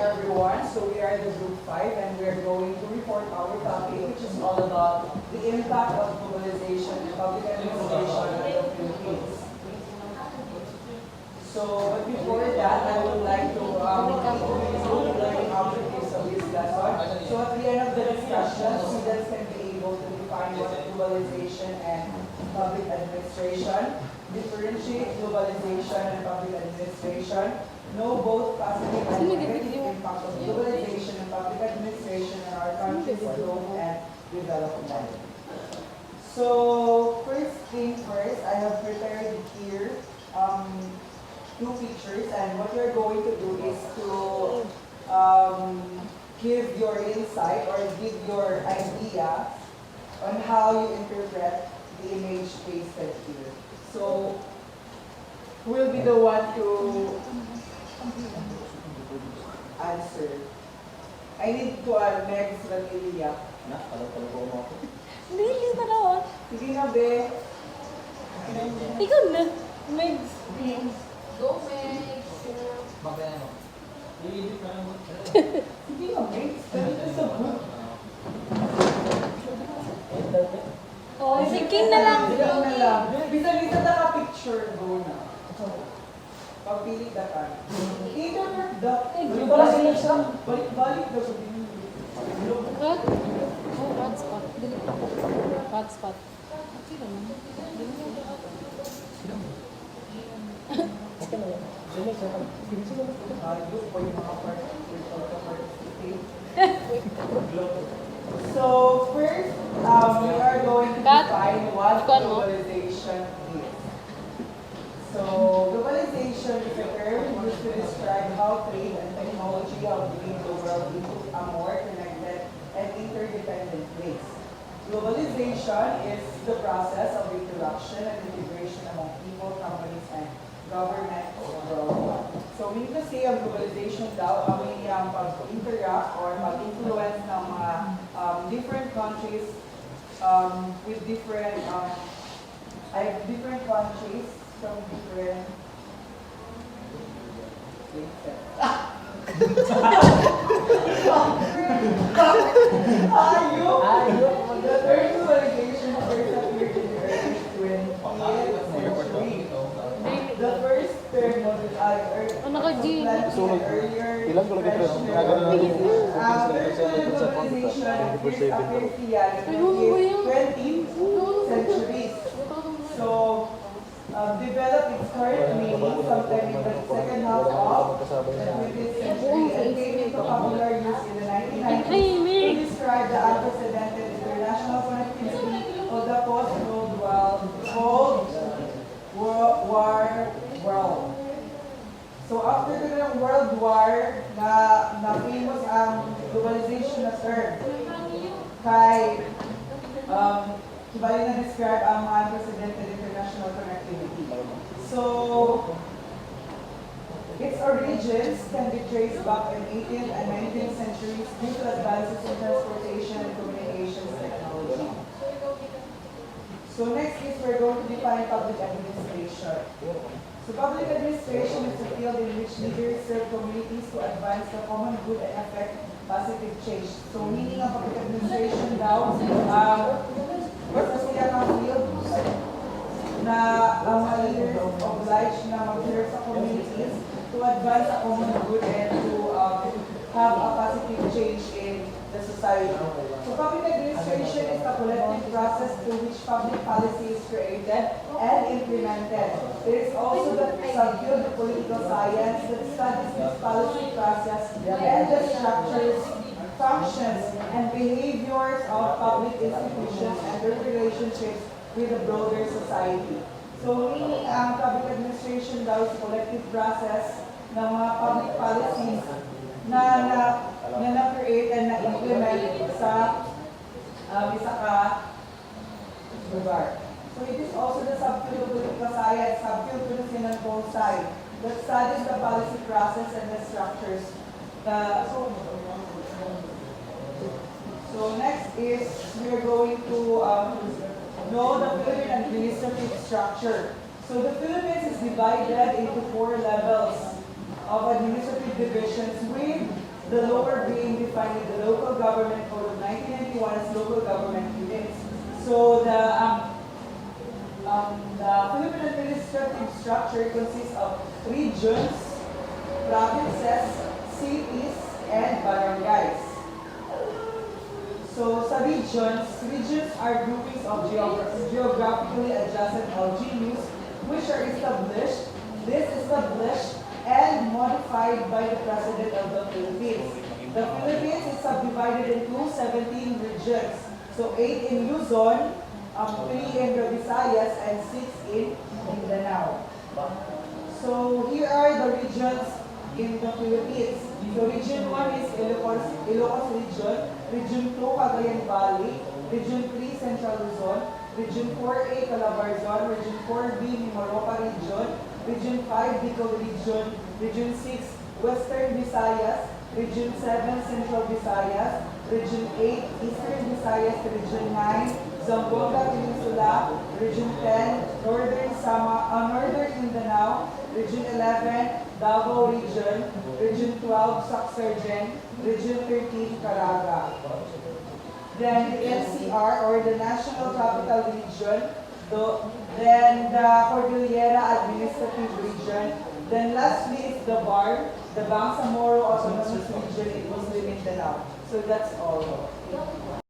everyone. So we are the group 5 and we are going to report our topic which is all about the impact of globalization and public administration on the Philippines. So, but before that, I would like to introduce you to learning objectives of this lesson. So at the end of the discussion, students can be able to define what globalization and public administration, differentiate globalization and public administration, know both positive and negative impact of globalization and public administration on our country's growth and development. So first thing first, I have prepared here two pictures, and what you're going to do is to give your insight or give your idea on how you interpret the image pasted here. So who will be the one to answer? I need to next Ranilia. Hindi pa daw. Sige na, be. Ikaw na. Megs. Go, Meg. Magkano? I-edit ka lang mo. Sige na, Mates. Ganito sa book. Oh, thinking na lang. Sige na lang. Bisa-bisa na ka-picture. Go na. Pagpili ka ka. Internet da. Yung pala sila balik-balik daw sa binili. What? Oh, hotspot. Dili. Hotspot. Okay naman. Ayun po yung mga participate. So, first, we are going to Cut. define what Cut mo. globalization is. So, globalization is a term used to describe how trade and technology have made the world into a more connected and interdependent place. Globalization is the process of interaction and integration among people, companies, and governments worldwide. So, we need to say ang globalization daw ay pag-interact or pag-influence ng mga different countries with different different countries from different places. The term globalization first appeared in the early 20th century. The first term was Ano ka, G? earlier Ilan ko lagi pero centuries. So, developed its current meaning sometime in the second half of the 20th century and came into popular use in the 1990s to describe the unprecedented international connectivity of the post-Cold War world. So after the World War, na famous ang globalization na term. Kay, kibali na describe ang unprecedented international connectivity. So, its origins can be traced back in 18th and 19th centuries due to advances in transportation and communications technology. So next is we're going to define public administration. So public administration is a field in which leaders serve communities to advance the common good and affect positive change. So meaning ng public administration daw, basta siya ng field na ang mga leaders obliged na mag-serve sa communities to advance the common good and to have a positive change in the society. So public administration is a collective process through which public policy is created and implemented. It is also the subfield of political science that studies this policy process and the structures, functions, and behaviors of public institutions and their relationships with the broader society. So meaning ang public administration daw is a collective process ng mga public policies na create and na-implement sa isa ka lugar. So it is also the subfield of political science, subfield to the sinang side, that studies the policy process and the structures. So next is we are going to know the Philippine administrative structure. So the Philippines is divided into 4 levels of administrative divisions with The lower being defined in the Local Government Code of 1991 as local government units. So the Philippine administrative structure consists of regions, provinces, cities, and barangays. So sa regions are groupings of geographically adjacent LGUs which are established and modified by the President of the Philippines. The Philippines is subdivided into 17 regions. So 8 in Luzon, 3 in the Visayas, and 6 in Mindanao. So here are the regions in the Philippines. So region 1 is Ilocos region, region 2 Cagayan Valley, region 3 Central Luzon, region 4A Calabarzon, region 4B Mimaropa region, region 5 Bicol region, region 6 Western Visayas, region 7 Central Visayas, region 8 Eastern Visayas, region 9 Zamboanga Peninsula, region 10 Northern Mindanao, region 11 Davao region, region 12 Saxargen, region 13 Caraga. Then the NCR or the National Capital Region, then the Cordillera Administrative Region, then lastly is the BAR, the Bangsamoro Autonomous Region in Muslim Mindanao. So that's all.